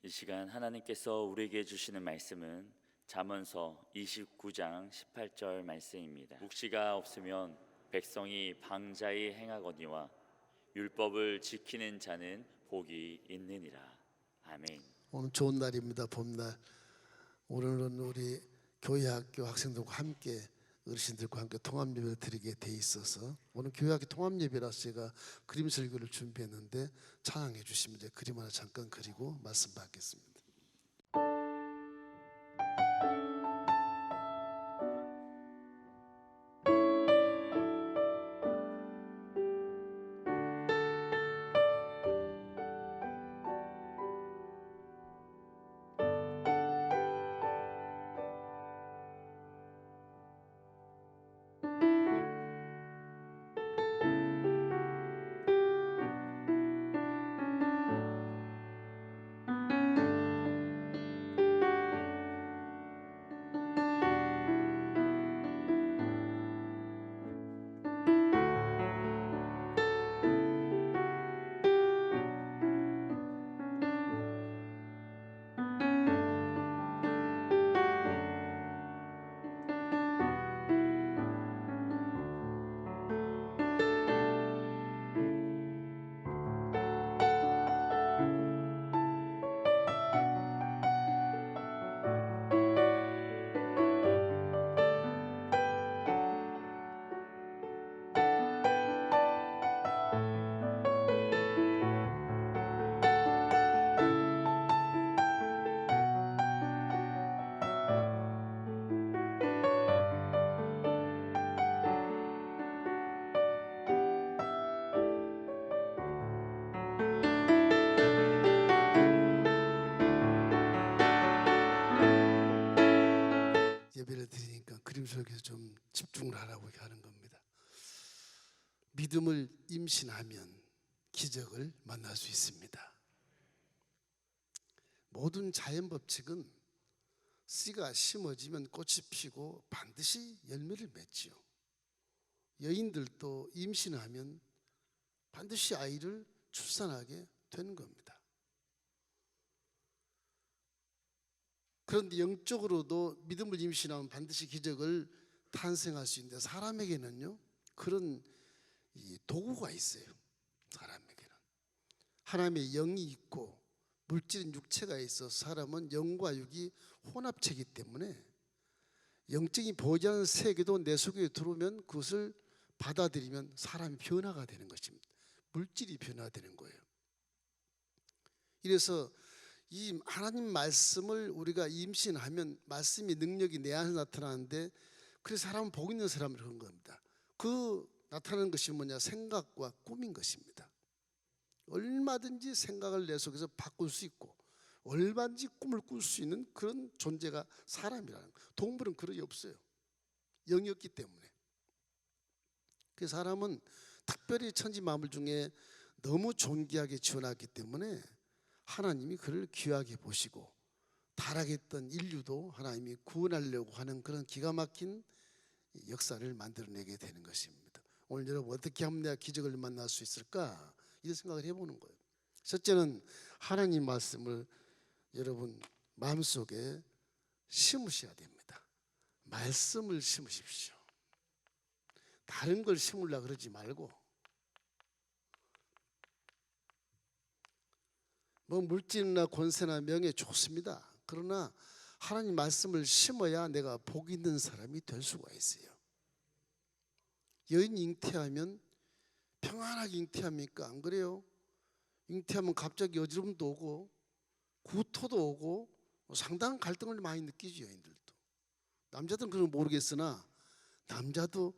이 시간 하나님께서 우리에게 주시는 말씀은 잠언서 29장 18절 말씀입니다. 묵시가 없으면 백성이 방자히 행하거니와 율법을 지키는 자는 복이 있느니라. 아멘. 오늘 좋은 날입니다. 봄날. 오늘은 우리 교회학교 학생들과 함께 어르신들과 함께 통합예배를 드리게 돼 있어서 오늘 교회학교 통합예배라서 제가 그림 설교를 준비했는데 찬양해 주시면 이제 그림 하나 잠깐 그리고 말씀 받겠습니다. 예배를 드리니까 그림 설교에서 좀 집중을 하라고 이렇게 하는 겁니다. 믿음을 임신하면 기적을 만날 수 있습니다. 모든 자연 법칙은 씨가 심어지면 꽃이 피고 반드시 열매를 맺지요. 여인들도 임신하면 반드시 아이를 출산하게 되는 겁니다. 그런데 영적으로도 믿음을 임신하면 반드시 기적을 탄생할 수 있는데 사람에게는요 그런 도구가 있어요. 사람에게는 하나님의 영이 있고 물질인 육체가 있어서 사람은 영과 육이 혼합체이기 때문에 영적인 보이지 않는 세계도 내 속에 들어오면 그것을 받아들이면 사람이 변화가 되는 것입니다. 물질이 변화되는 거예요. 이래서 이 하나님 말씀을 우리가 임신하면 말씀의 능력이 내 안에 나타나는데 그래서 사람은 복 있는 사람을 그런 겁니다. 그 나타나는 것이 뭐냐? 생각과 꿈인 것입니다. 얼마든지 생각을 내 속에서 바꿀 수 있고 얼마든지 꿈을 꿀 수 있는 그런 존재가 사람이라는 거예요. 동물은 그런 게 없어요. 영이 없기 때문에. 그래서 사람은 특별히 천지 만물 중에 너무 존귀하게 지어놨기 때문에 하나님이 그를 귀하게 보시고 타락했던 인류도 하나님이 구원하려고 하는 그런 기가 막힌 역사를 만들어내게 되는 것입니다. 오늘 여러분 어떻게 하면 내가 기적을 만날 수 있을까? 이런 생각을 해보는 거예요. 첫째는 하나님 말씀을 여러분 마음속에 심으셔야 됩니다. 말씀을 심으십시오. 다른 걸 심으려고 그러지 말고 뭐 물질이나 권세나 명예 좋습니다. 그러나 하나님 말씀을 심어야 내가 복 있는 사람이 될 수가 있어요. 여인이 잉태하면 평안하게 잉태합니까? 안 그래요? 잉태하면 갑자기 어지럼도 오고 구토도 오고 상당한 갈등을 많이 느끼죠. 여인들도. 남자들은 그런 거 모르겠으나 남자도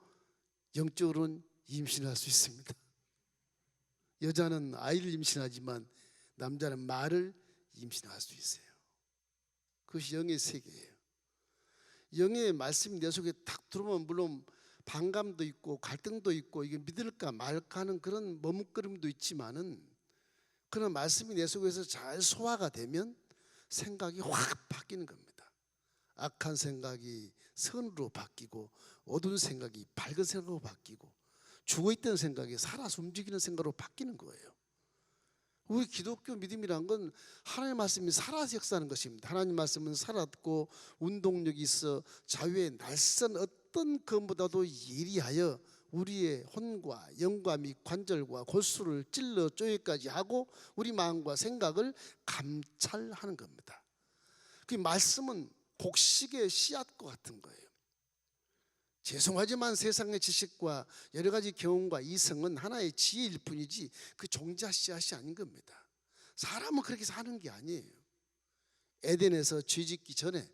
영적으로는 임신할 수 있습니다. 여자는 아이를 임신하지만 남자는 말을 임신할 수 있어요. 그것이 영의 세계예요. 영의 말씀이 내 속에 탁 들어오면 물론 반감도 있고 갈등도 있고 이게 믿을까 말까 하는 그런 머뭇거림도 있지만은 그런 말씀이 내 속에서 잘 소화가 되면 생각이 확 바뀌는 겁니다. 악한 생각이 선으로 바뀌고 어두운 생각이 밝은 생각으로 바뀌고 죽어있던 생각이 살아서 움직이는 생각으로 바뀌는 거예요. 우리 기독교 믿음이란 건 하나님의 말씀이 살아서 역사하는 것입니다. 하나님 말씀은 살았고 운동력이 있어 자유의 날선 어떤 것보다도 예리하여 우리의 혼과 영과 및 관절과 골수를 찔러 쪼개까지 하고 우리 마음과 생각을 감찰하는 겁니다. 그 말씀은 곡식의 씨앗과 같은 거예요. 죄송하지만 세상의 지식과 여러 가지 경험과 이성은 하나의 지혜일 뿐이지 그 종자 씨앗이 아닌 겁니다. 사람은 그렇게 사는 게 아니에요. 에덴에서 죄짓기 전에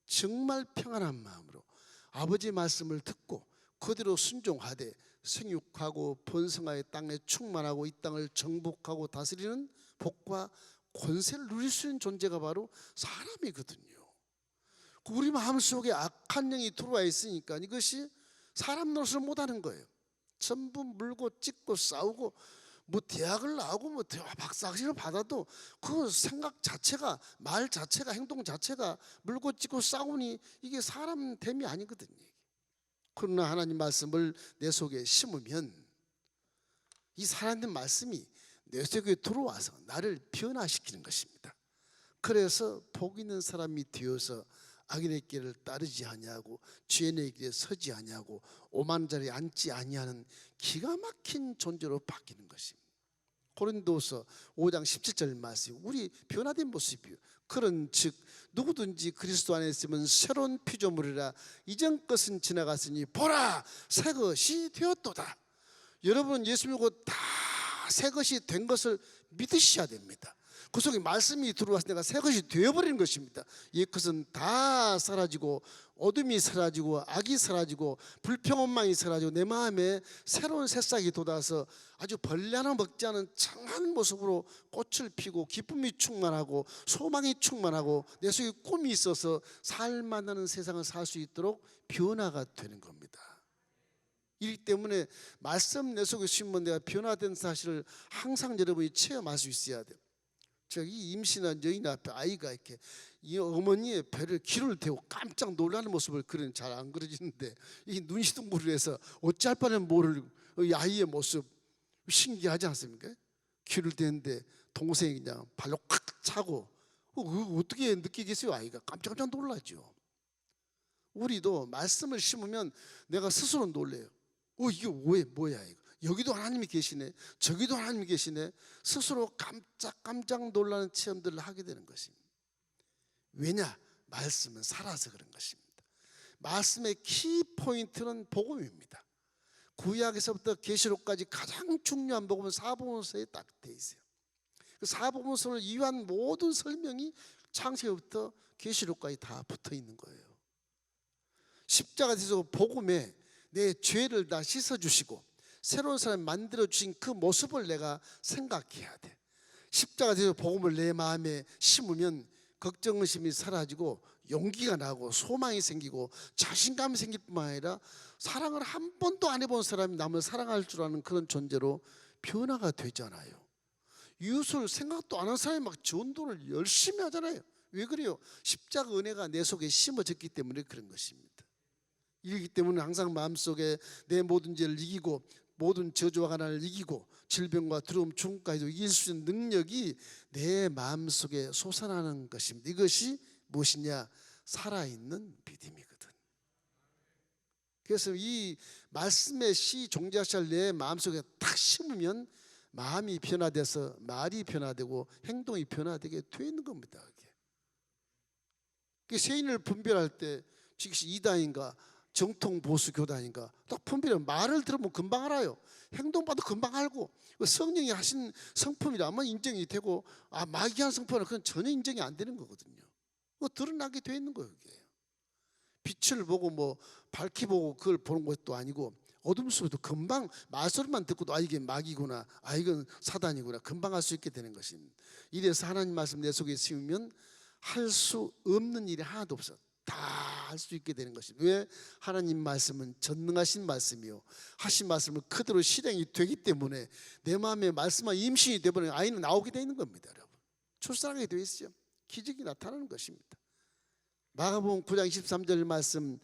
정말 평안한 마음으로 아버지의 말씀을 듣고 그대로 순종하되 생육하고 번성하여 땅에 충만하고 이 땅을 정복하고 다스리는 복과 권세를 누릴 수 있는 존재가 바로 사람이거든요. 우리 마음속에 악한 영이 들어와 있으니까 이것이 사람 노릇을 못하는 거예요. 전부 물고 찢고 싸우고 뭐 대학을 나오고 뭐 박사학위를 받아도 그 생각 자체가 말 자체가 행동 자체가 물고 찢고 싸우니 이게 사람 됨이 아니거든요. 그러나 하나님 말씀을 내 속에 심으면 이 살아있는 말씀이 내 속에 들어와서 나를 변화시키는 것입니다. 그래서 복 있는 사람이 되어서 악인의 길을 따르지 아니하고 죄인의 길에 서지 아니하고 오만 자리에 앉지 아니하는 기가 막힌 존재로 바뀌는 것입니다. 고린도서 5장 17절 말씀, 우리 변화된 모습이요. 그런즉 누구든지 그리스도 안에 있으면 새로운 피조물이라 이전 것은 지나갔으니 보라 새 것이 되었도다. 여러분 예수 믿고 다 새 것이 된 것을 믿으셔야 됩니다. 그 속에 말씀이 들어와서 내가 새 것이 되어버리는 것입니다. 옛 것은 다 사라지고 어둠이 사라지고 악이 사라지고 불평원망이 사라지고 내 마음에 새로운 새싹이 돋아서 아주 벌레 하나 먹지 않은 청한 모습으로 꽃을 피고 기쁨이 충만하고 소망이 충만하고 내 속에 꿈이 있어서 살만하는 세상을 살 수 있도록 변화가 되는 겁니다. 이기 때문에 말씀 내 속에 심으면 내가 변화된 사실을 항상 여러분이 체험할 수 있어야 돼요. 저기 임신한 여인 앞에 아이가 이렇게 이 어머니의 배를 기를 대고 깜짝 놀라는 모습을 그리는 잘 안 그려지는데 이 눈시둥물을 해서 어찌할 뻔한 모를 이 아이의 모습 신기하지 않습니까? 기를 대는데 동생이 그냥 발로 콱 차고 어떻게 느끼겠어요? 아이가 깜짝 놀라죠. 우리도 말씀을 심으면 내가 스스로 놀래요. 이게 왜 뭐야 이거? 여기도 하나님이 계시네, 저기도 하나님이 계시네. 스스로 깜짝 놀라는 체험들을 하게 되는 것입니다. 왜냐? 말씀은 살아서 그런 것입니다. 말씀의 키포인트는 복음입니다. 구약에서부터 계시록까지 가장 중요한 복음은 사복음서에 딱 돼 있어요. 그 사복음서를 이유한 모든 설명이 창세기부터 계시록까지 다 붙어 있는 거예요. 십자가 되셔서 복음에 내 죄를 다 씻어주시고 새로운 사람 만들어주신 그 모습을 내가 생각해야 돼. 십자가 되셔서 복음을 내 마음에 심으면 걱정의심이 사라지고 용기가 나고 소망이 생기고 자신감이 생길 뿐만 아니라 사랑을 한 번도 안 해본 사람이 남을 사랑할 줄 아는 그런 존재로 변화가 되잖아요. 이웃을 생각도 안 한 사람이 막 전도를 열심히 하잖아요. 왜 그래요? 십자가 은혜가 내 속에 심어졌기 때문에 그런 것입니다. 이기 때문에 항상 마음속에 내 모든 죄를 이기고 모든 저주와 가난을 이기고 질병과 두려움 죽음까지도 이길 수 있는 능력이 내 마음속에 솟아나는 것입니다. 이것이 무엇이냐? 살아있는 믿음이거든. 그래서 이 말씀의 씨 종자씨를 내 마음속에 탁 심으면 마음이 변화돼서 말이 변화되고 행동이 변화되게 돼 있는 겁니다. 세인을 분별할 때 즉시 이단인가 정통 보수 교단인가 딱 분별해. 말을 들으면 금방 알아요. 행동 봐도 금방 알고 성령이 하신 성품이라면 인정이 되고 마귀한 성품은 그건 전혀 인정이 안 되는 거거든요. 드러나게 돼 있는 거예요. 이게. 빛을 보고 뭐 밝게 보고 그걸 보는 것도 아니고 어둠 속에도 금방 말소리만 듣고도 이게 마귀구나, 이건 사단이구나 금방 알 수 있게 되는 것입니다. 이래서 하나님 말씀 내 속에 심으면 할 수 없는 일이 하나도 없어. 다 할 수 있게 되는 것입니다. 왜? 하나님 말씀은 전능하신 말씀이요 하신 말씀을 그대로 실행이 되기 때문에 내 마음에 말씀과 임신이 되어버리면 아이는 나오게 되어 있는 겁니다. 여러분 출산하게 되어 있어요. 기적이 나타나는 것입니다. 마가복음 9장 23절 말씀,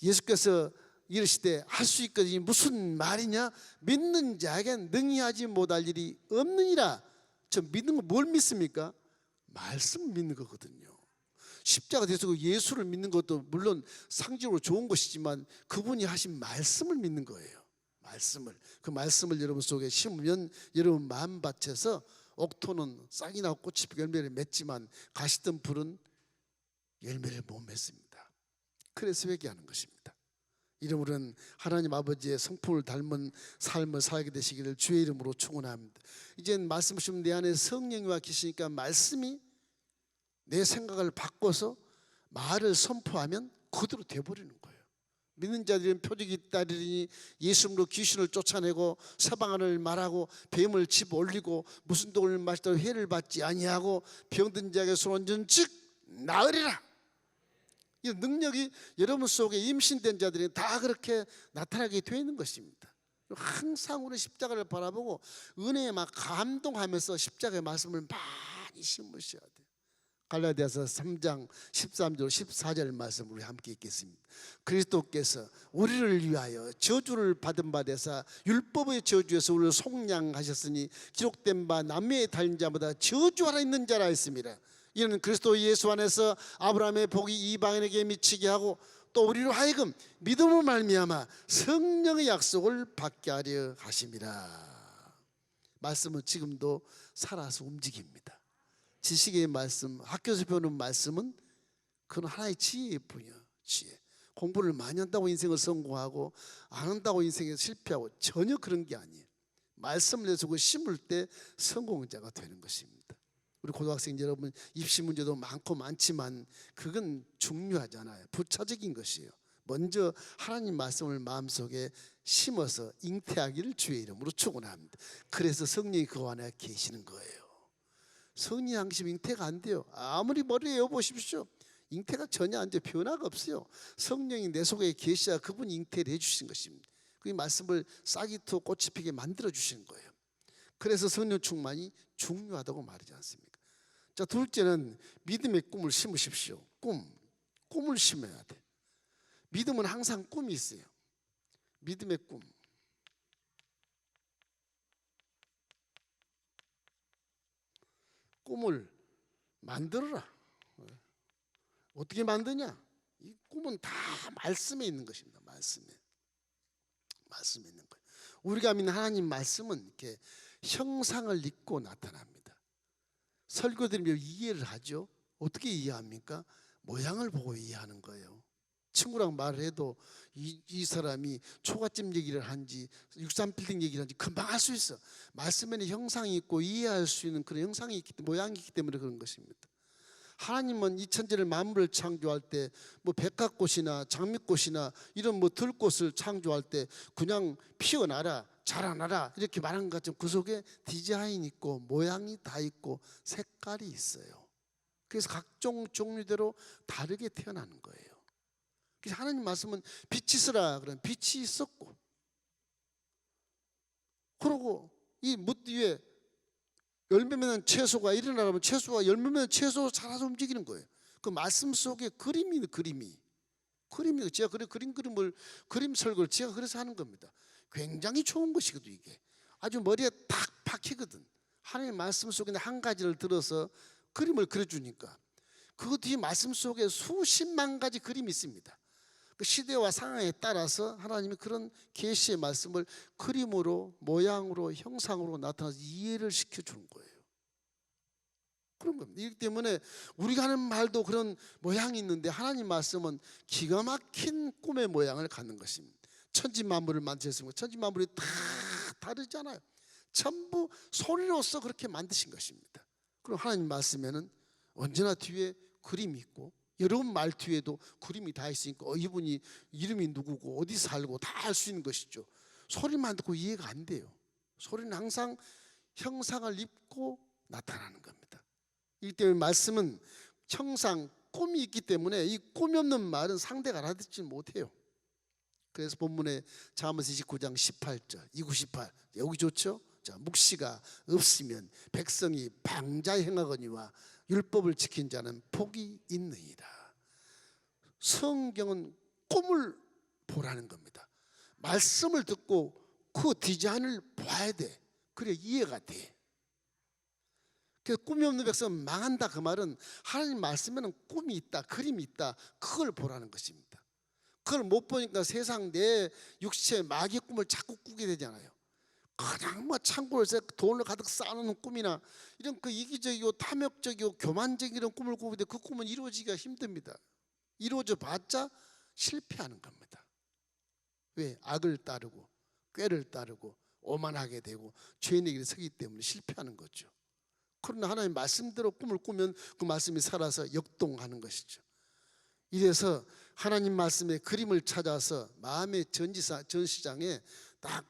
예수께서 이르시되 할 수 있거든요. 무슨 말이냐? 믿는 자에겐 능히 하지 못할 일이 없느니라. 저 믿는 거 뭘 믿습니까? 말씀 믿는 거거든요. 십자가 대속 예수를 믿는 것도 물론 상징으로 좋은 것이지만 그분이 하신 말씀을 믿는 거예요. 말씀을. 그 말씀을 여러분 속에 심으면 여러분 마음밭에서 옥토는 싹이 나고 꽃이 피고 열매를 맺지만 가시덤불은 열매를 못 맺습니다. 그래서 회개하는 것입니다. 이러므로는 하나님 아버지의 성품을 닮은 삶을 살게 되시기를 주의 이름으로 축원합니다. 이젠 말씀하시면 내 안에 성령이 와 계시니까 말씀이 내 생각을 바꿔서 말을 선포하면 그대로 돼버리는 거예요. 믿는 자들은 표적이 따르니 예수님으로 귀신을 쫓아내고 사방언을 말하고 뱀을 집 올리고 무슨 독을 마시다가 해를 받지 아니하고 병든 자에게 손 얹은 즉 나으리라. 이 능력이 여러분 속에 임신된 자들이 다 그렇게 나타나게 되어 있는 것입니다. 항상 우리 십자가를 바라보고 은혜에 막 감동하면서 십자가의 말씀을 많이 심으셔야 돼요. 갈라디아서 3장 13절 14절 말씀 우리 함께 읽겠습니다. 그리스도께서 우리를 위하여 저주를 받은 바 되사 율법의 저주에서 우리를 속량하셨으니 기록된 바 남미에 달린 자보다 저주하라 있는 자라 했습니다. 이는 그리스도 예수 안에서 아브라함의 복이 이방인에게 미치게 하고 또 우리로 하여금 믿음으로 말미암아 성령의 약속을 받게 하려 하심이라. 말씀은 지금도 살아서 움직입니다. 지식의 말씀, 학교에서 배우는 말씀은 그건 하나의 지혜일 뿐이야. 지혜. 공부를 많이 한다고 인생을 성공하고 안 한다고 인생에 실패하고 전혀 그런 게 아니에요. 말씀을 내서 그 심을 때 성공자가 되는 것입니다. 우리 고등학생 여러분 입시 문제도 많고 많지만 그건 중요하잖아요. 부차적인 것이에요. 먼저 하나님 말씀을 마음속에 심어서 잉태하기를 주의 이름으로 축원합니다. 그래서 성령이 그 안에 계시는 거예요. 성령 양심 잉태가 안 돼요. 아무리 머리에 외워보십시오. 잉태가 전혀 안 돼요. 변화가 없어요. 성령이 내 속에 계셔야 그분이 잉태를 해주신 것입니다. 그 말씀을 싹이 트고 꽃이 피게 만들어 주시는 거예요. 그래서 성령 충만이 중요하다고 말하지 않습니까? 자, 둘째는 믿음의 꿈을 심으십시오. 꿈을 심어야 돼. 믿음은 항상 꿈이 있어요. 믿음의 꿈. 꿈을 만들어라. 어떻게 만드냐? 이 꿈은 다 말씀에 있는 것입니다. 말씀에 있는 거예요. 우리가 믿는 하나님 말씀은 이렇게 형상을 입고 나타납니다. 설교드리며 이해를 하죠. 어떻게 이해합니까? 모양을 보고 이해하는 거예요. 친구랑 말을 해도 이 사람이 초가집 얘기를 한지 63빌딩 얘기를 한지 금방 알 수 있어. 말씀에는 형상이 있고 이해할 수 있는 그런 형상이 있기 때문에, 모양이 있기 때문에 그런 것입니다. 하나님은 이 천지를 만물을 창조할 때 뭐 백합꽃이나 장미꽃이나 이런 뭐 들꽃을 창조할 때 그냥 피어나라 자라나라 이렇게 말한 것처럼 그 속에 디자인이 있고 모양이 다 있고 색깔이 있어요. 그래서 각종 종류대로 다르게 태어나는 거예요. 그래서 하나님 말씀은 빛이 있으라 그러면 빛이 있었고, 그리고 이 뭇 위에 열매 맺는 채소가 일어나면 채소가 열매 맺는 채소 자라서 움직이는 거예요. 그 말씀 속에 그림이 제가 그림 설교를 제가 그래서 하는 겁니다. 굉장히 좋은 것이거든. 이게 아주 머리에 딱 박히거든. 하나님의 말씀 속에 한 가지를 들어서 그림을 그려주니까 그 뒤에 말씀 속에 수십만 가지 그림이 있습니다. 그 시대와 상황에 따라서 하나님이 그런 계시의 말씀을 그림으로, 모양으로, 형상으로 나타나서 이해를 시켜주는 거예요. 그런 겁니다. 이기 때문에 우리가 하는 말도 그런 모양이 있는데 하나님 말씀은 기가 막힌 꿈의 모양을 갖는 것입니다. 천지 만물을 만드셨습니다. 천지 만물이 다 다르잖아요. 전부 소리로서 그렇게 만드신 것입니다. 그럼 하나님 말씀에는 언제나 뒤에 그림이 있고 여러분 말 뒤에도 그림이 다 있으니까 이분이 이름이 누구고 어디 살고 다 알 수 있는 것이죠. 소리만 듣고 이해가 안 돼요. 소리는 항상 형상을 입고 나타나는 겁니다. 이 때문에 말씀은 형상, 꿈이 있기 때문에 이 꿈이 없는 말은 상대가 알아듣지 못해요. 그래서 본문에 잠언 29장 18절 2918 여기 좋죠? 자, 묵시가 없으면 백성이 방자히 행하거니와 율법을 지킨 자는 복이 있느니라. 성경은 꿈을 보라는 겁니다. 말씀을 듣고 그 디자인을 봐야 돼. 그래 이해가 돼. 그래서 꿈이 없는 백성은 망한다. 그 말은 하나님 말씀에는 꿈이 있다, 그림이 있다, 그걸 보라는 것입니다. 그걸 못 보니까 세상 내 육체 마귀의 꿈을 자꾸 꾸게 되잖아요. 그냥 뭐 창고에서 돈을 가득 쌓아놓는 꿈이나 이런 그 이기적이고 탐욕적이고 교만적인 이런 꿈을 꾸는데 그 꿈은 이루어지기가 힘듭니다. 이루어져 봤자 실패하는 겁니다. 왜? 악을 따르고 꾀를 따르고 오만하게 되고 죄인의 길에 서기 때문에 실패하는 거죠. 그러나 하나님 말씀대로 꿈을 꾸면 그 말씀이 살아서 역동하는 것이죠. 이래서 하나님 말씀의 그림을 찾아서 마음의 전시장에 딱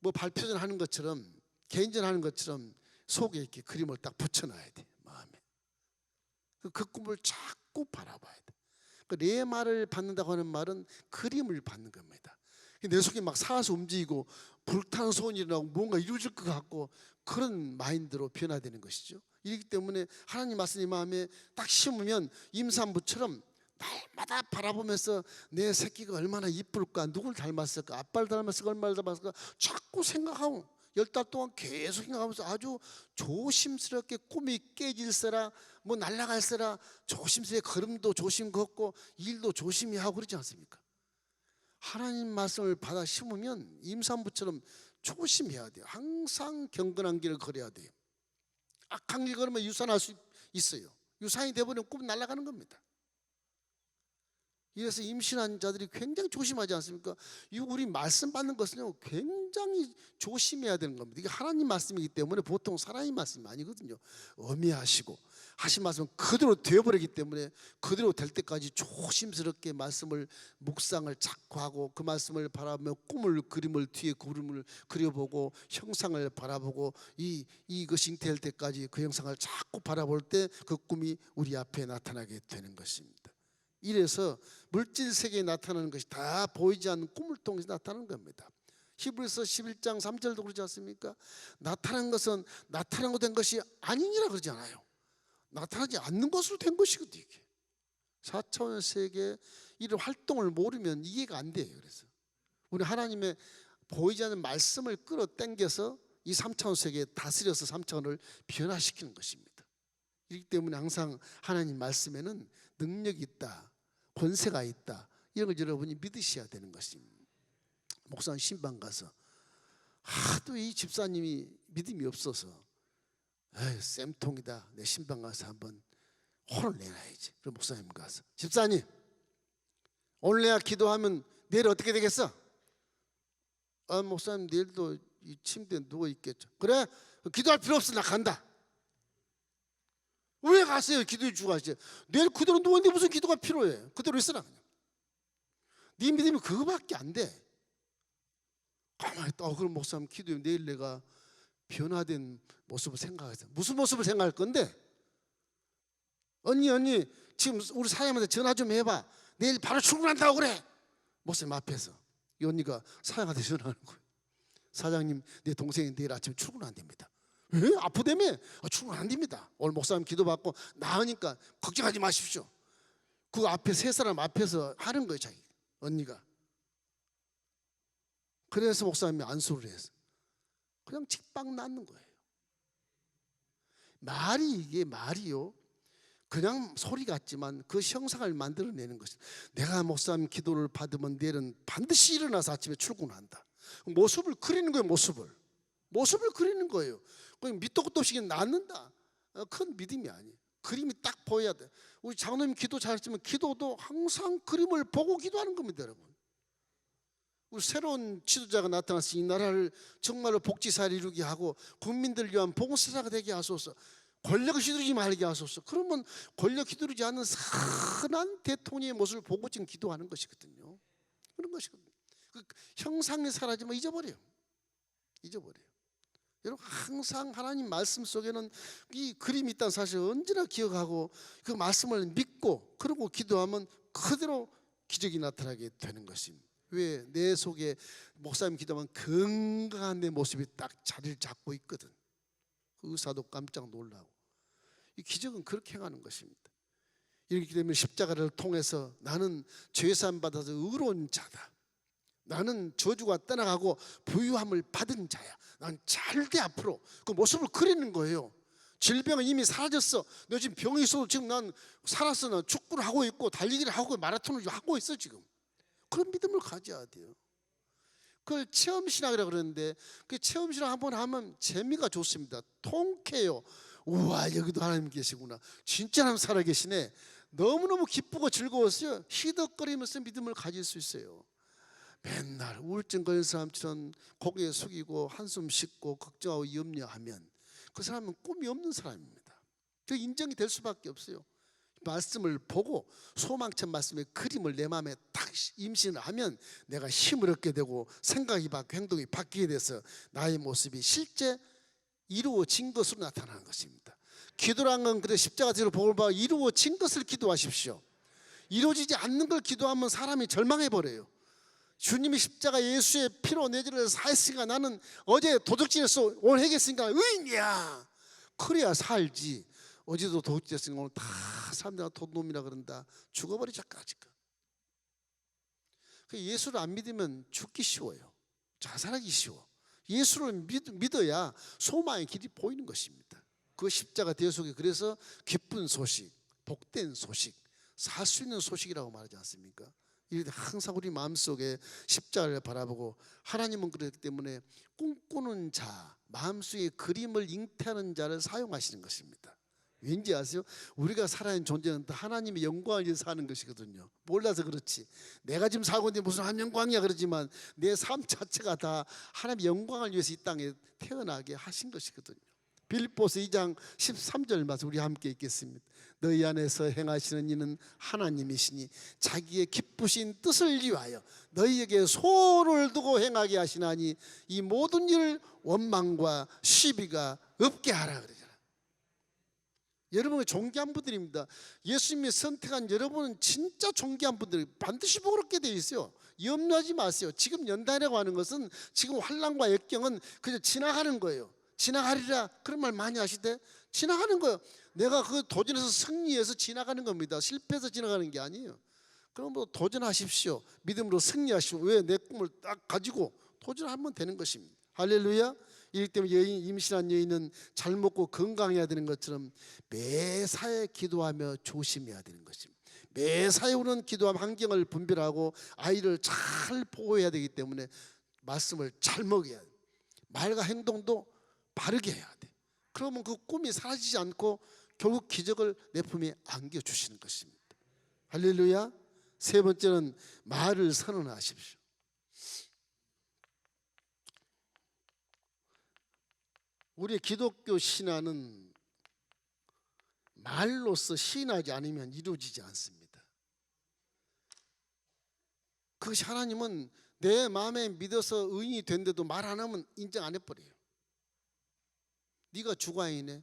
뭐 발표전 하는 것처럼 개인전 하는 것처럼 속에 이렇게 그림을 딱 붙여놔야 돼. 마음에 그 꿈을 자꾸 바라봐야 돼. 내 말을 받는다고 하는 말은 그림을 받는 겁니다. 내 속에 막 살아서 움직이고 불타는 소원이 일어나고 뭔가 이루어질 것 같고 그런 마인드로 변화되는 것이죠. 이렇기 때문에 하나님 말씀이 마음에 딱 심으면 임산부처럼 날마다 바라보면서 내 새끼가 얼마나 이쁠까, 누굴 닮았을까, 아빠를 닮았을까, 얼마를 닮았을까 자꾸 생각하고 10달 동안 계속 생각하면서 아주 조심스럽게 꿈이 깨질세라 뭐 날아갈세라 조심스레 걸음도 조심 걷고 일도 조심히 하고 그러지 않습니까? 하나님 말씀을 받아 심으면 임산부처럼 조심해야 돼요. 항상 경건한 길을 걸어야 돼요. 악한 길 걸으면 유산할 수 있어요. 유산이 되어버리면 꿈 날아가는 겁니다. 이래서 임신한 자들이 굉장히 조심하지 않습니까? 우리 말씀 받는 것은요 굉장히 조심해야 되는 겁니다. 이게 하나님 말씀이기 때문에 보통 사람의 말씀이 아니거든요. 어미하시고 하신 말씀은 그대로 되어버리기 때문에 그대로 될 때까지 조심스럽게 말씀을 묵상을 자꾸 하고 그 말씀을 바라보며 꿈을 그림을 뒤에 그림을 그려보고 형상을 바라보고 이것이 잉태할 때까지 그 형상을 자꾸 바라볼 때 그 꿈이 우리 앞에 나타나게 되는 것입니다. 이래서 물질 세계에 나타나는 것이 다 보이지 않는 꿈을 통해서 나타나는 겁니다. 히브리서 11장 3절도 그러지 않습니까? 나타난 것은 나타나고 된 것이 아니니라 그러지 않아요. 나타나지 않는 것으로 된 것이거든요. 이게 4차원 세계의 이런 활동을 모르면 이해가 안 돼요. 그래서 우리 하나님의 보이지 않는 말씀을 끌어당겨서 이 3차원 세계에 다스려서 3차원을 변화시키는 것입니다. 이렇기 때문에 항상 하나님 말씀에는 능력이 있다, 권세가 있다, 이런 걸 여러분이 믿으셔야 되는 것입니다. 목사님 신방 가서 하도 이 집사님이 믿음이 없어서 에이 쌤통이다, 내 신방 가서 한번 혼을 내놔야지. 그럼 목사님 가서 집사님 오늘 내가 기도하면 내일 어떻게 되겠어? 아 목사님 내일도 이 침대에 누워 있겠죠. 그래 기도할 필요 없어, 나 간다. 왜 가세요? 기도해 주고 가시죠. 내일 그대로 누웠는데 무슨 기도가 필요해? 그대로 있으라 그냥. 네 믿음이 그거밖에 안 돼. 가만히 있다. 그럼 목사님 기도해. 내일 내가 변화된 모습을 생각해서 무슨 모습을 생각할 건데? 언니 지금 우리 사장님한테 전화 좀 해봐. 내일 바로 출근한다고 그래. 목사님 앞에서 이 언니가 사장한테 전화하는 거예요. 사장님 내 동생이 내일 아침에 출근 안 됩니다. 왜? 아프다며? 출근 안 됩니다. 오늘 목사님 기도받고 나으니까 걱정하지 마십시오. 그 앞에 세 사람 앞에서 하는 거예요. 자기 언니가. 그래서 목사님이 안수를 해서 그냥 직방 낳는 거예요. 말이 이게 말이요 그냥 소리 같지만 그 형상을 만들어내는 것이, 내가 목사님 기도를 받으면 내일은 반드시 일어나서 아침에 출근한다. 모습을 그리는 거예요. 모습을 그리는 거예요. 밑도 끝도 없이 낳는다. 큰 믿음이 아니에요. 그림이 딱 보여야 돼. 우리 장로님 기도 잘했지만 기도도 항상 그림을 보고 기도하는 겁니다, 여러분. 우리 새로운 지도자가 나타나서 이 나라를 정말로 복지사를 이루게 하고 국민들을 위한 봉사자가 되게 하소서. 권력을 휘두르지 말게 하소서. 그러면 권력 휘두르지 않는 선한 대통령의 모습을 보고 지금 기도하는 것이거든요. 그런 것이거든요. 그 형상이 사라지면 잊어버려요. 여러분 항상 하나님 말씀 속에는 이 그림이 있다는 사실을 언제나 기억하고 그 말씀을 믿고 그러고 기도하면 그대로 기적이 나타나게 되는 것입니다. 왜? 내 속에 목사님 기도하면 건강한 내 모습이 딱 자리를 잡고 있거든. 그 의사도 깜짝 놀라고. 이 기적은 그렇게 행하는 것입니다. 이렇게 되면 십자가를 통해서 나는 죄사함 받아서 의로운 자다, 나는 저주가 떠나가고 부유함을 받은 자야, 난 잘돼 앞으로 그 모습을 그리는 거예요. 질병은 이미 사라졌어. 너 지금 병이 있어도 지금 난 살았어. 난 축구를 하고 있고 달리기를 하고 마라톤을 하고 있어 지금. 그런 믿음을 가져야 돼요. 그걸 체험신학이라고 그러는데 그 체험신학 한번 하면 재미가 좋습니다. 통쾌해요. 우와, 여기도 하나님 계시구나. 진짜 하나님 살아계시네. 너무너무 기쁘고 즐거웠어요. 희덕거리면서 믿음을 가질 수 있어요. 맨날 우울증 걸린 사람처럼 고개 숙이고 한숨 쉬고 걱정하고 염려하면 그 사람은 꿈이 없는 사람입니다. 그 인정이 될 수밖에 없어요. 말씀을 보고 소망찬 말씀의 그림을 내 마음에 딱 임신을 하면 내가 힘을 얻게 되고 생각이 바뀌고 행동이 바뀌게 돼서 나의 모습이 실제 이루어진 것으로 나타나는 것입니다. 기도란 건 그래 십자가대로 복을 받아 이루어진 것을 기도하십시오. 이루어지지 않는 걸 기도하면 사람이 절망해버려요. 주님이 십자가 예수의 피로 내 죄를 사했으니까 나는 어제 도둑질했어 오늘 해겠으니까 의인이야. 그래야 살지. 어제도 도둑질했으니까 오늘 다 사람들이 도둑놈이라 그런다. 죽어버리자까지. 예수를 안 믿으면 죽기 쉬워요. 자살하기 쉬워. 예수를 믿어야 소망의 길이 보이는 것입니다. 그 십자가 대속에 그래서 기쁜 소식, 복된 소식, 살 수 있는 소식이라고 말하지 않습니까? 이럴 때 항상 우리 마음속에 십자가를 바라보고 하나님은 그렇기 때문에 꿈꾸는 자, 마음속에 그림을 잉태하는 자를 사용하시는 것입니다. 왠지 아세요? 우리가 살아있는 존재는 하나님의 영광을 위해서 사는 것이거든요. 몰라서 그렇지. 내가 지금 살고 있는데 무슨 한 영광이야 그러지만 내 삶 자체가 다 하나님의 영광을 위해서 이 땅에 태어나게 하신 것이거든요. 빌립보서 2장 13절 말씀 우리 함께 읽겠습니다. 너희 안에서 행하시는 이는 하나님이시니 자기의 기쁘신 뜻을 위하여 너희에게 소를 두고 행하게 하시나니 이 모든 일을 원망과 시비가 없게 하라 그러잖아요. 여러분은 존귀한 분들입니다. 예수님이 선택한 여러분은 진짜 존귀한 분들이 반드시 복을 얻게 되어 있어요. 염려하지 마세요. 지금 연단이라고 하는 것은 지금 환난과 역경은 그냥 지나가는 거예요. 지나가리라 그런 말 많이 하시대. 지나가는 거예요. 내가 그 도전에서 승리해서 지나가는 겁니다. 실패해서 지나가는 게 아니에요. 그럼 뭐 도전하십시오. 믿음으로 승리하시고 왜 내 꿈을 딱 가지고 도전하면 되는 것입니다. 할렐루야. 이렇기 때문에 임신한 여인은 잘 먹고 건강해야 되는 것처럼 매사에 기도하며 조심해야 되는 것입니다. 매사에 우리는 기도하며 환경을 분별하고 아이를 잘 보호해야 되기 때문에 말씀을 잘 먹여야 돼. 말과 행동도 바르게 해야 돼. 그러면 그 꿈이 사라지지 않고 결국 기적을 내 품에 안겨주시는 것입니다. 할렐루야. 세 번째는 말을 선언하십시오. 우리의 기독교 신앙은 말로서 시인하지 않으면 이루어지지 않습니다. 그것이 하나님은 내 마음에 믿어서 의인이 된데도 말 안 하면 인정 안 해버려요. 네가 주관이네.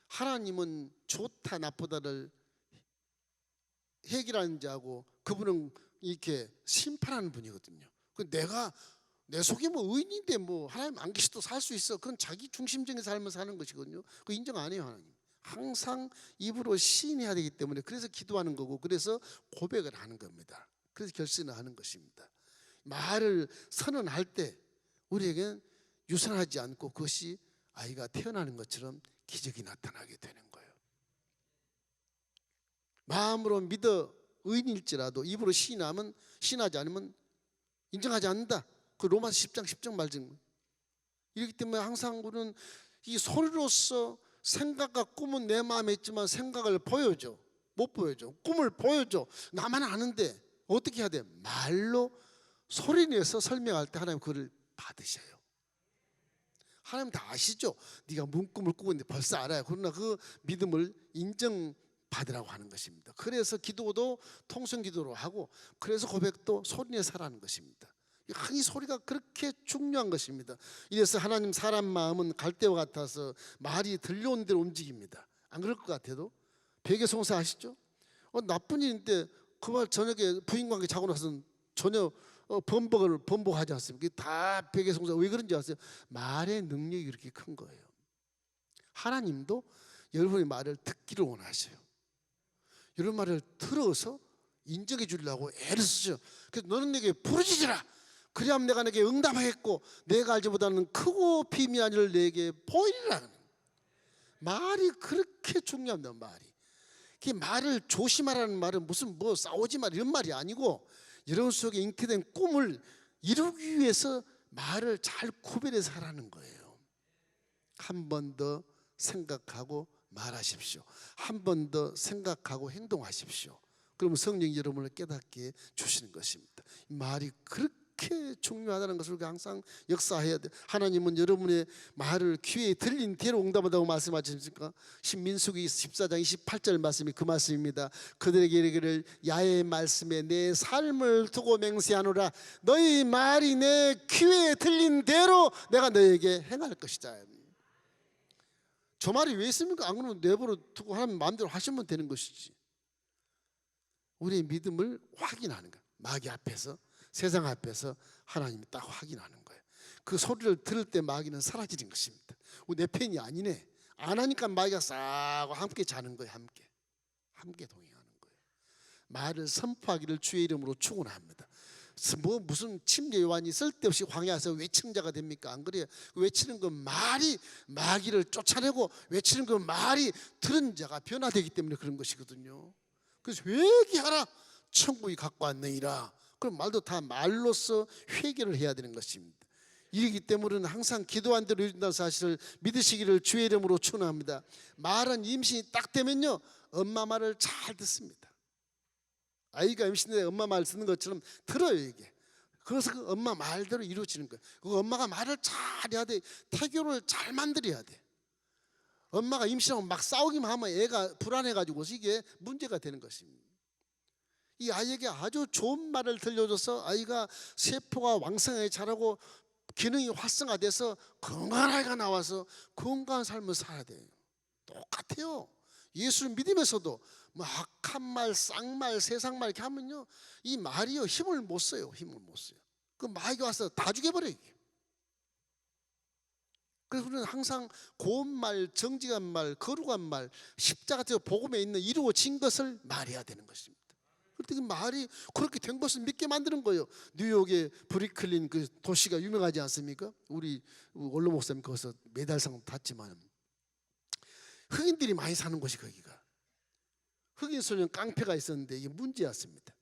하나님은 좋다 나쁘다를 해결하는 자고 그분은 이렇게 심판하는 분이거든요. 내가 내 속에 뭐 의인인데 뭐 하나님 안 계셔도 살 수 있어. 그건 자기 중심적인 삶을 사는 것이거든요. 그 인정 안 해요 하나님. 항상 입으로 시인해야 되기 때문에 그래서 기도하는 거고 그래서 고백을 하는 겁니다. 그래서 결심을 하는 것입니다. 말을 선언할 때 우리에게는 유선하지 않고 그것이 아이가 태어나는 것처럼 기적이 나타나게 되는 거예요. 마음으로 믿어 의인일지라도 입으로 시인하지 않으면 인정하지 않는다. 그 로마서 10장 10절 말씀. 이렇기 때문에 항상 우리는 이 소리로서 생각과 꿈은 내 마음에 있지만 생각을 보여줘. 못 보여줘. 꿈을 보여줘. 나만 아는데 어떻게 해야 돼? 말로 소리내서 설명할 때 하나님 그걸 받으셔요. 하나님 다 아시죠? 네가 뭔 꿈을 꾸고 있는데 벌써 알아요. 그러나 그 믿음을 인정받으라고 하는 것입니다. 그래서 기도도 통성기도로 하고 그래서 고백도 소리내서 하라는 것입니다. 이 소리가 그렇게 중요한 것입니다. 이래서 하나님 사람 마음은 갈대와 같아서 말이 들려온 대로 움직입니다. 안 그럴 것 같아도 베개송사 아시죠? 나쁜 일인데 그 말 저녁에 부인과 자고 나서는 전혀 번복하지 않습니까? 다 베개송사. 왜 그런지 아세요? 말의 능력이 그렇게 큰 거예요. 하나님도 여러분의 말을 듣기를 원하셔요. 여러분 말을 들어서 인정해 주려고 애를 쓰죠. 그래서 너는 내게 부르짖으라. 그리하면 내가 내게 응답하겠고 내가 알지 못하는 크고 비밀한 일을 내게 보이리라. 말이 그렇게 중요합니다. 말이. 그 말을 조심하라는 말은 무슨 뭐 싸우지 말 이런 말이 아니고 여러분 속에 잉태된 꿈을 이루기 위해서 말을 잘 구별해서 하라는 거예요. 한 번 더 생각하고 말하십시오. 한 번 더 생각하고 행동하십시오. 그러면 성령이 여러분을 깨닫게 주시는 것입니다. 말이 그렇게 중요하다는 것을 우리가 항상 역사해야 돼. 하나님은 여러분의 말을 귀에 들린 대로 응답한다고 말씀하셨습니까? 신민수기 14장 28절 말씀이 그 말씀입니다. 그들에게 이르기를 야의 말씀에 내 삶을 두고 맹세하노라. 너희 말이 내 귀에 들린 대로 내가 너에게 행할 것이다. 저 말이 왜 있습니까? 안 그러면 내버려 두고 하나님 마음대로 하시면 되는 것이지. 우리의 믿음을 확인하는 거야. 마귀 앞에서, 세상 앞에서 하나님이 딱 확인하는 거예요. 그 소리를 들을 때 마귀는 사라지는 것입니다. 내 편이 아니네. 안 하니까 마귀가 싸고 함께 자는 거예요. 함께 동행하는 거예요. 말을 선포하기를 주의 이름으로 축원합니다. 뭐 무슨 침례 요한이 쓸데없이 광야에서 외청자가 됩니까? 안 그래요? 외치는 그 말이 마귀를 쫓아내고 외치는 그 말이 들은 자가 변화되기 때문에 그런 것이거든요. 그래서 회개하라 천국이 갖고 왔느니라. 그럼 말도 다 말로써 회개를 해야 되는 것입니다. 이러기 때문에 항상 기도한 대로 이룬다는 사실을 믿으시기를 주의 이름으로 축원합니다. 말은 임신이 딱 되면요 엄마 말을 잘 듣습니다. 아이가 임신에 엄마 말 듣는 것처럼 들어요 이게. 그래서 그 엄마 말대로 이루어지는 거예요. 그 엄마가 말을 잘 해야 돼. 태교를 잘 만들어야 돼. 엄마가 임신하고 막 싸우기만 하면 애가 불안해가지고 이게 문제가 되는 것입니다. 이 아이에게 아주 좋은 말을 들려줘서 아이가 세포가 왕성하게 자라고 기능이 활성화돼서 건강한 아이가 나와서 건강한 삶을 살아야 돼요. 똑같아요. 예수를 믿으면서도 뭐 악한 말, 쌍말, 세상말 이렇게 하면요 이 말이요 힘을 못 써요. 그 마귀가 와서 다 죽여버려요. 그래서 우리는 항상 고운 말, 정직한 말, 거룩한 말, 십자가 복음에 있는 이루어진 것을 말해야 되는 것입니다. 그때 그 말이 그렇게 된 것을 믿게 만드는 거예요. 뉴욕의 브루클린 그 도시가 유명하지 않습니까? 우리 원로 목사님 거기서 메달상 탔지만 흑인들이 많이 사는 곳이 거기가. 흑인 소년 깡패가 있었는데 이게 문제였습니다.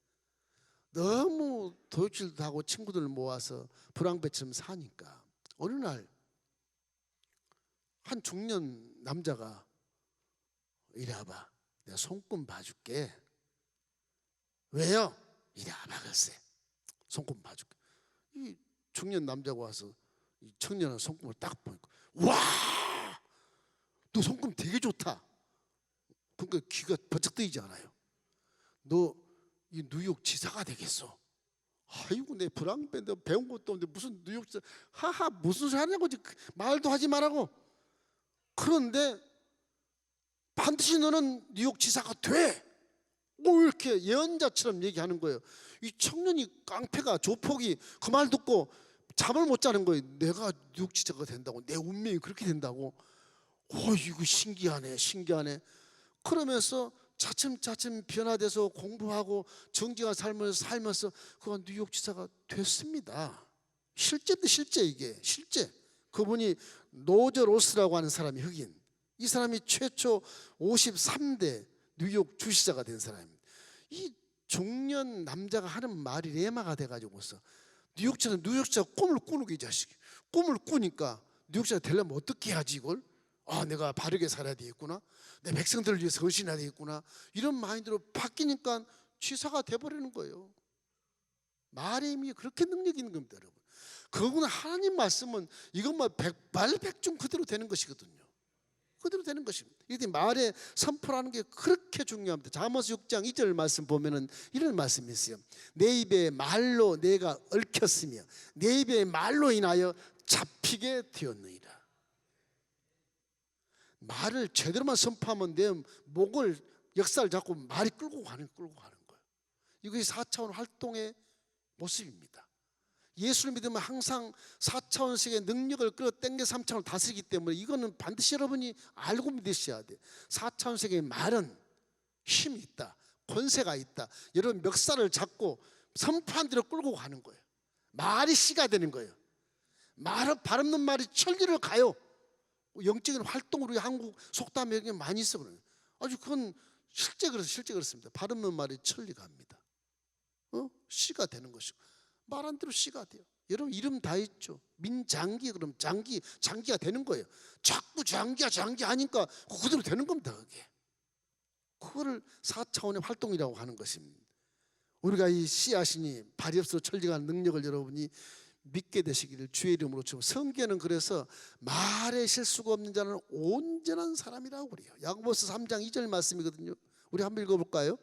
너무 도둑질도 하고 친구들 모아서 불황배처럼 사니까 어느 날 한 중년 남자가 이리 와봐. 내가 손금 봐줄게. 왜요? 이리 와봐 글쎄. 손금 봐줄게. 이 중년 남자가 와서 이 청년은 손금을 딱 보니까 와! 너 손금 되게 좋다. 그러니까 귀가 번쩍 뜨이지 않아요. 너 이 뉴욕 지사가 되겠어. 아이고 내 불황배인데 배운 것도 없는데 무슨 뉴욕 지사. 하하 무슨 소리 하냐고 말도 하지 말라고. 그런데 반드시 너는 뉴욕 지사가 돼. 뭐 이렇게 예언자처럼 얘기하는 거예요. 이 청년이 깡패가 조폭이 그 말 듣고 잠을 못 자는 거예요. 내가 뉴욕 지사가 된다고 내 운명이 그렇게 된다고. 이거 신기하네. 그러면서 차츰차츰 변화돼서 공부하고 정직한 삶을 살면서 그가 뉴욕 지사가 됐습니다. 실제인데 실제 이게 실제. 그분이 노저 로스라고 하는 사람이 흑인. 이 사람이 최초 53대 뉴욕 주시자가 된 사람입니다. 이 중년 남자가 하는 말이 레마가 돼가지고서 뉴욕지사 꿈을 꾸는 게 이 자식이. 꿈을 꾸니까 뉴욕지사 되려면 어떻게 해야지 이걸? 내가 바르게 살아야 되겠구나. 내 백성들을 위해서 헌신해야 되겠구나. 이런 마인드로 바뀌니까 지사가 돼버리는 거예요. 말의 힘이 그렇게 능력이 있는 겁니다, 여러분. 그거는 하나님 말씀은 이것만 백발백중 그대로 되는 것이거든요. 그대로 되는 것입니다. 이때 말의 선포라는 게 그렇게 중요합니다. 잠언서 6장 2절 말씀 보면은 이런 말씀이 있어요. 내 입에 말로 내가 얽혔으며 내 입에 말로 인하여 잡히게 되었느니라. 말을 제대로만 선포하면 내 목을 역사를 잡고 말이 끌고 가는 거예요. 이것이 4차원 활동의 모습입니다. 예수를 믿으면 항상 4차원씩의 능력을 끌어당겨 3차원을 다스리기 때문에 이거는 반드시 여러분이 알고 믿으셔야 돼요. 4차원씩의 말은 힘이 있다. 권세가 있다. 여러분 멱살을 잡고 선포한 대로 끌고 가는 거예요. 말이 씨가 되는 거예요. 발 없는 말이 천리를 가요. 영적인 활동으로 한국 속담에 여기 많이 있어 그래요. 아주 그건 실제 그렇습니다. 발음은 말이 천리갑니다. 씨가 되는 것이고 말한 대로 씨가 돼요. 여러분 이름 다 있죠. 민장기 그럼 장기가 되는 거예요. 자꾸 장기 하니까 그대로 되는 겁니다. 그게. 그거를 4차원의 활동이라고 하는 것입니다. 우리가 이 씨앗이니 발이 없어 천리가는 능력을 여러분이 믿게 되시기를 주의 이름으로 주고, 성경은 그래서 말에 실수가 없는 자는 온전한 사람이라고 그래요. 야고보서 3장 2절 말씀이거든요. 우리 한번 읽어볼까요?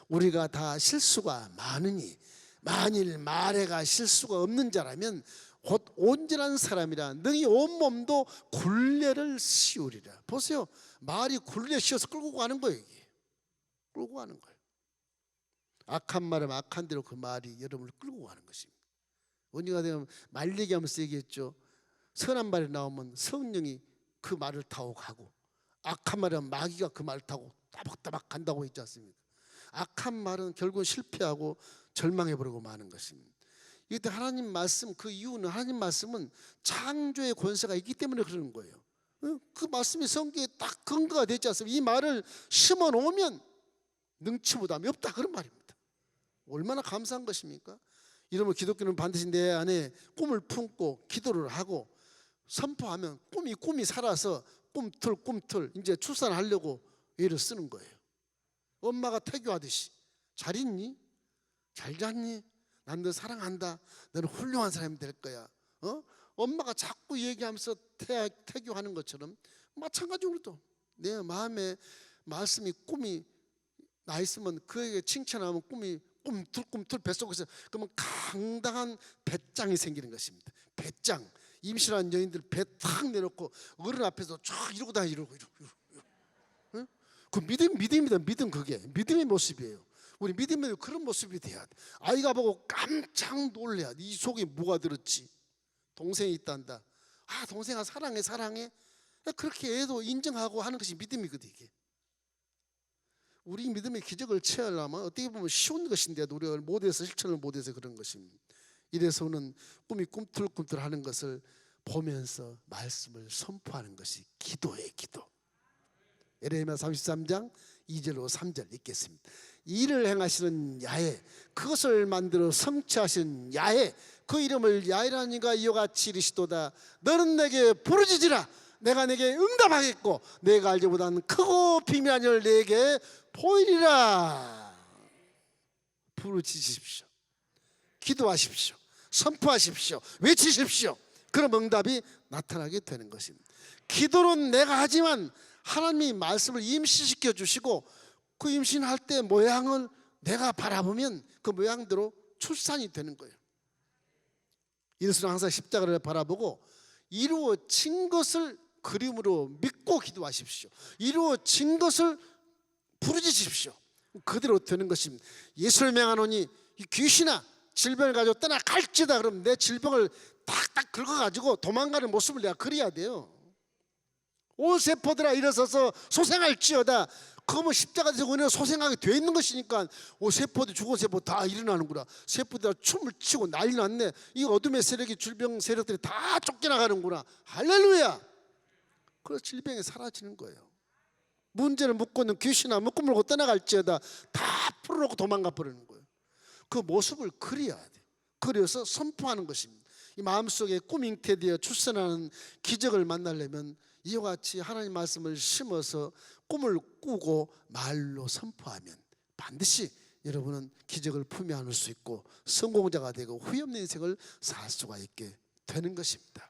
우리가 다 실수가 많으니 만일 말에가 실수가 없는 자라면 곧 온전한 사람이라 능히 온몸도 굴레를 씌우리라. 보세요. 말이 굴레 씌워서 끌고 가는 거예요. 이게. 끌고 가는 거예요. 악한 말은 악한 대로 그 말이 여러분을 끌고 가는 것입니다. 언니가 되면 말 얘기하면서 얘기했죠. 선한 말이 나오면 성령이 그 말을 타고 가고, 악한 말은 마귀가 그 말을 타고 따박따박 간다고 했지 않습니까? 악한 말은 결국은 실패하고 절망해버리고 마는 것입니다. 이때 하나님 말씀, 그 이유는 하나님 말씀은 창조의 권세가 있기 때문에 그러는 거예요. 그 말씀이 성경에 딱 근거가 되지 않습니까? 이 말을 심어 놓으면 능치보담이 없다, 그런 말입니다. 얼마나 감사한 것입니까? 이러면 기독교는 반드시 내 안에 꿈을 품고 기도를 하고 선포하면 꿈이 살아서 꿈틀 이제 출산하려고 애를 쓰는 거예요. 엄마가 태교하듯이 잘 있니? 잘 잤니? 난 너 사랑한다. 너는 훌륭한 사람이 될 거야. 엄마가 자꾸 얘기하면서 태교하는 것처럼 마찬가지로 또 내 마음에 말씀이 꿈이 나 있으면 그에게 칭찬하면 꿈이 꿈틀 뱃속에서 그러면 강당한 배짱이 생기는 것입니다. 배짱. 임신한 여인들 배 탁 내놓고 어른 앞에서 쫙 이러고 다 이러고. 그 믿음입니다. 믿음. 그게 믿음의 모습이에요. 우리 믿음은 그런 모습이 돼야 돼. 아이가 보고 깜짝 놀래야 돼. 이 속에 뭐가 들었지? 동생이 있단다. 아, 동생아 사랑해. 그렇게 애도 인정하고 하는 것이 믿음이거든. 이게. 우리 믿음의 기적을 취하려면 어떻게 보면 쉬운 것인데도 우리가 못해서 실천을 못해서 그런 것입니다. 이래서는 꿈이 꿈틀꿈틀하는 것을 보면서 말씀을 선포하는 것이 기도예요. 기도. 예레미야 33장 2절로 3절 읽겠습니다. 일을 행하시는 야훼, 그것을 만들어 성취하신 야훼, 그 이름을 야훼라니가 이와 같이 이르시도다. 너는 내게 부르짖으라. 내가 내게 응답하겠고 내가 알지 못한 크고 비밀한 일을 내게 보이리라. 부르짖으십시오. 기도하십시오. 선포하십시오. 외치십시오. 그럼 응답이 나타나게 되는 것입니다. 기도는 내가 하지만 하나님이 말씀을 임시시켜 주시고 그 임신할 때 모양을 내가 바라보면 그 모양대로 출산이 되는 거예요. 이래서 항상 십자가를 바라보고 이루어진 것을 그림으로 믿고 기도하십시오. 이루어진 것을 부르짖으십시오. 그대로 되는 것입니다. 예수를 명하노니 귀신아 질병을 가지고 떠나갈지다. 그럼 내 질병을 딱딱 긁어가지고 도망가는 모습을 내가 그려야 돼요. 온 세포들아 일어서서 소생할지어다. 그거면 십자가에서 은혜가 소생하게 되어 있는 것이니까 세포들 죽은 세포 다 일어나는구나. 세포들이 춤을 추고 난리 났네. 이 어둠의 세력이 질병 세력들이 다 쫓겨나가는구나. 할렐루야. 그래서 질병이 사라지는 거예요. 문제를 묻고 있는 귀신아 묶고 물고 떠나갈지어다. 다 풀어놓고 도망가 버리는 거예요. 그 모습을 그려야 돼. 그려서 선포하는 것입니다. 이 마음속에 꿈 잉태되어 출산하는 기적을 만나려면 이와 같이 하나님 말씀을 심어서 꿈을 꾸고 말로 선포하면 반드시 여러분은 기적을 품에 안을 수 있고 성공자가 되고 후회 없는 인생을 살 수가 있게 되는 것입니다.